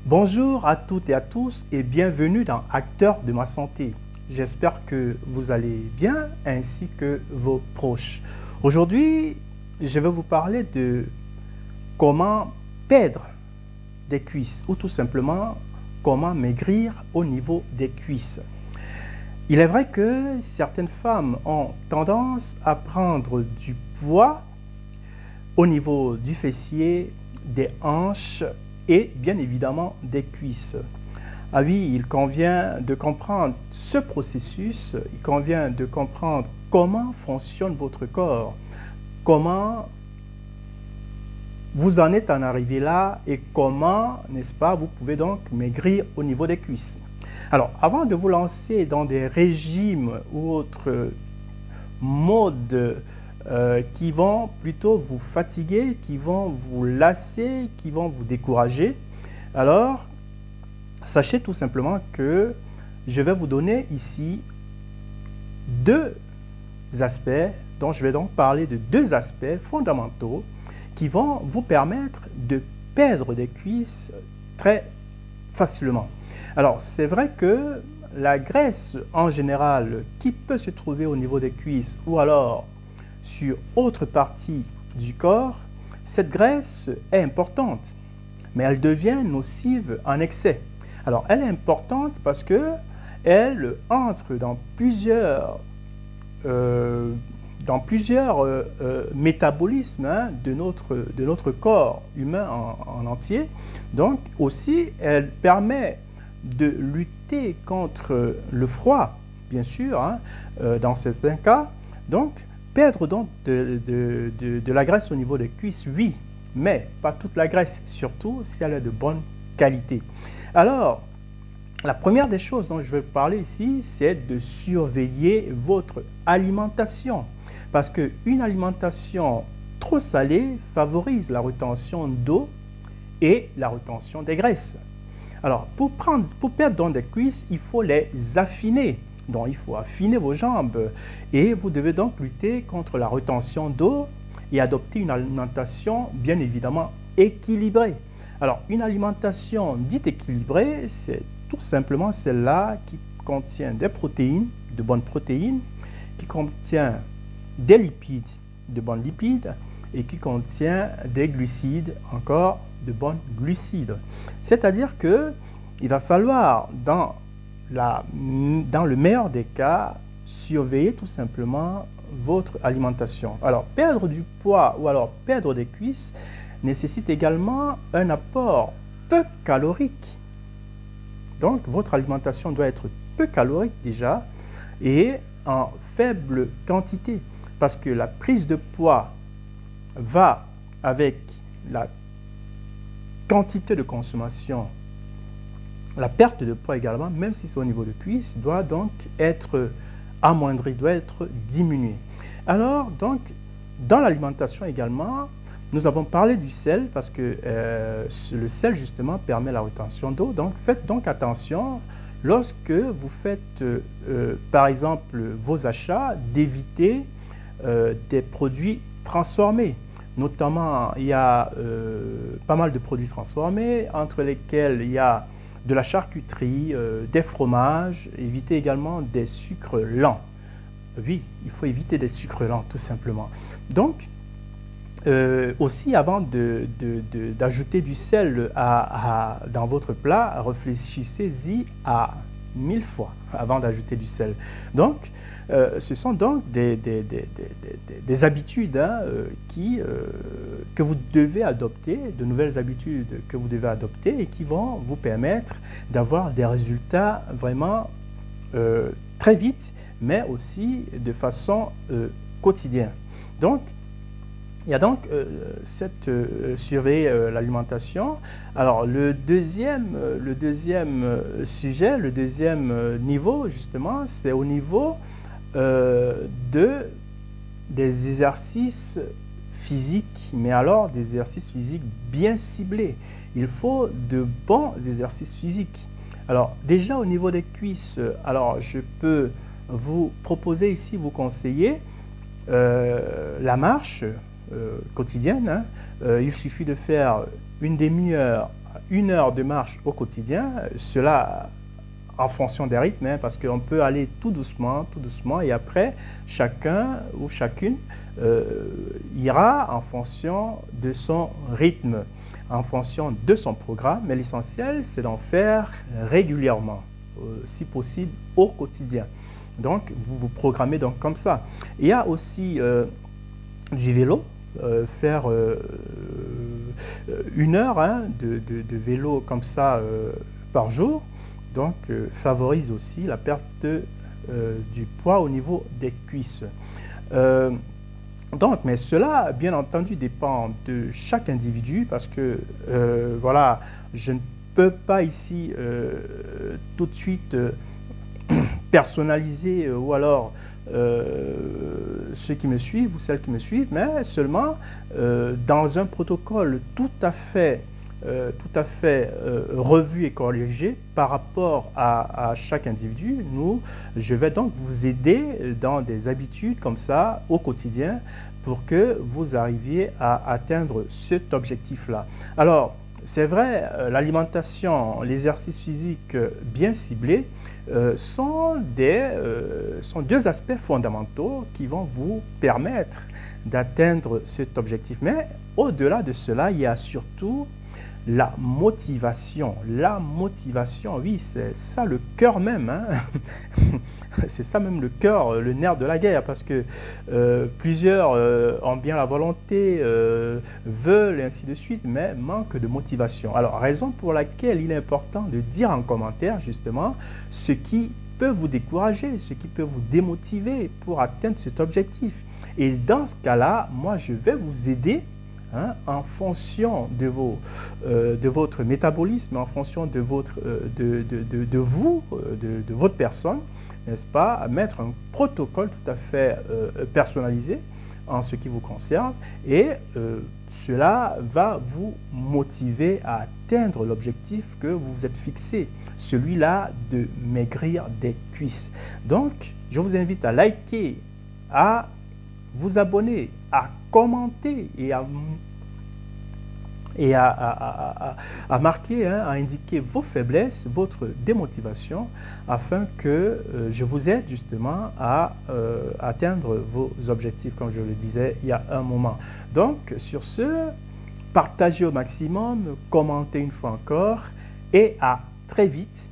Bonjour à toutes et à tous et bienvenue dans Acteurs de ma santé. J'espère que vous allez bien ainsi que vos proches. Aujourd'hui, je vais vous parler de comment perdre des cuisses ou tout simplement comment maigrir au niveau des cuisses. Il est vrai que certaines femmes ont tendance à prendre du poids au niveau du fessier, des hanches et bien évidemment des cuisses. Ah oui, il convient de comprendre ce processus, il convient de comprendre comment fonctionne votre corps, comment vous en êtes en arrivé là et comment, n'est-ce pas, vous pouvez donc maigrir au niveau des cuisses. Alors, avant de vous lancer dans des régimes ou autres modes qui vont plutôt vous fatiguer, qui vont vous lasser, qui vont vous décourager, alors sachez tout simplement que je vais vous donner ici deux aspects, dont je vais donc parler de deux aspects fondamentaux qui vont vous permettre de perdre des cuisses très facilement. Alors, c'est vrai que la graisse en général qui peut se trouver au niveau des cuisses ou alors sur autre partie du corps, cette graisse est importante, mais elle devient nocive en excès. Alors, elle est importante parce que elle entre dans plusieurs métabolismes de notre corps humain en entier. Donc, aussi, elle permet de lutter contre le froid, bien sûr, dans certains cas. Donc, perdre donc de la graisse au niveau des cuisses, oui, mais pas toute la graisse, surtout si elle est de bonne qualité. Alors, la première des choses dont je vais parler ici, c'est de surveiller votre alimentation. Parce qu'une alimentation trop salée favorise la rétention d'eau et la rétention des graisses. Alors, pour perdre donc des cuisses, il faut les affiner. Donc, il faut affiner vos jambes et vous devez donc lutter contre la rétention d'eau et adopter une alimentation bien évidemment équilibrée. Alors, une alimentation dite équilibrée, c'est tout simplement celle-là qui contient des protéines, de bonnes protéines, qui contient des lipides, de bonnes lipides, et qui contient des glucides, encore de bonnes glucides. C'est-à-dire qu'il va falloir, dans le meilleur des cas, surveiller tout simplement votre alimentation. Alors, perdre du poids ou alors perdre des cuisses nécessite également un apport peu calorique. Donc, votre alimentation doit être peu calorique déjà et en faible quantité parce que la prise de poids va avec la quantité de consommation. La perte de poids également, même si c'est au niveau de cuisse, doit donc être amoindrie, doit être diminuée. Alors, donc, dans l'alimentation également, nous avons parlé du sel parce que le sel, justement, permet la rétention d'eau. Donc, faites donc attention lorsque vous faites, par exemple, vos achats, d'éviter des produits transformés. Notamment, il y a pas mal de produits transformés, entre lesquels il y a de la charcuterie, des fromages, éviter également des sucres lents. Oui, il faut éviter des sucres lents, tout simplement. Donc, aussi, avant d'ajouter du sel dans votre plat, réfléchissez-y à 1000 fois avant d'ajouter du sel. Donc, ce sont donc des habitudes que vous devez adopter, de nouvelles habitudes que vous devez adopter et qui vont vous permettre d'avoir des résultats vraiment très vite, mais aussi de façon quotidienne. Donc, il y a donc surveiller l'alimentation. Alors, le deuxième sujet, le deuxième niveau, justement, c'est au niveau des exercices physiques, mais alors des exercices physiques bien ciblés. Il faut de bons exercices physiques. Alors, déjà au niveau des cuisses, alors je peux vous proposer ici, vous conseiller la marche quotidienne. Il suffit de faire une demi-heure 1 heure de marche au quotidien, cela en fonction des rythmes, hein, parce qu'on peut aller tout doucement, et après, chacun ou chacune ira en fonction de son rythme, en fonction de son programme, mais l'essentiel, c'est d'en faire régulièrement, si possible, au quotidien. Donc, vous vous programmez donc comme ça. Il y a aussi du vélo, faire 1 heure hein, de vélo comme ça par jour, donc favorise aussi la perte du poids au niveau des cuisses. Donc, mais cela, bien entendu, dépend de chaque individu parce que, voilà, je ne peux pas ici tout de suite personnaliser ou alors ceux qui me suivent ou celles qui me suivent, mais seulement dans un protocole tout à fait revu et corrigé par rapport à chaque individu. Je vais donc vous aider dans des habitudes comme ça au quotidien pour que vous arriviez à atteindre cet objectif-là. Alors, c'est vrai, l'alimentation, l'exercice physique bien ciblé sont 2 aspects fondamentaux qui vont vous permettre d'atteindre cet objectif. Mais au-delà de cela, il y a surtout la motivation. La motivation, oui, c'est ça le cœur même. Hein. C'est ça même le cœur, le nerf de la guerre, parce que plusieurs ont bien la volonté, veulent et ainsi de suite, mais manquent de motivation. Alors, raison pour laquelle il est important de dire en commentaire justement ce qui peut vous décourager, ce qui peut vous démotiver pour atteindre cet objectif. Et dans ce cas-là, moi, je vais vous aider hein, en fonction de votre métabolisme, en fonction de votre personne, n'est-ce pas, à mettre un protocole tout à fait personnalisé en ce qui vous concerne et cela va vous motiver à atteindre l'objectif que vous vous êtes fixé, celui-là de maigrir des cuisses. Donc, je vous invite à liker, à vous abonner, à commenter et à marquer, hein, à indiquer vos faiblesses, votre démotivation, afin que je vous aide justement à atteindre vos objectifs, comme je le disais il y a un moment. Donc, sur ce, partagez au maximum, commentez une fois encore, et à très vite.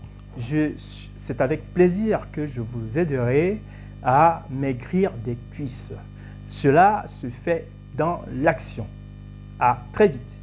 C'est avec plaisir que je vous aiderai à maigrir des cuisses. Cela se fait dans l'action. À très vite.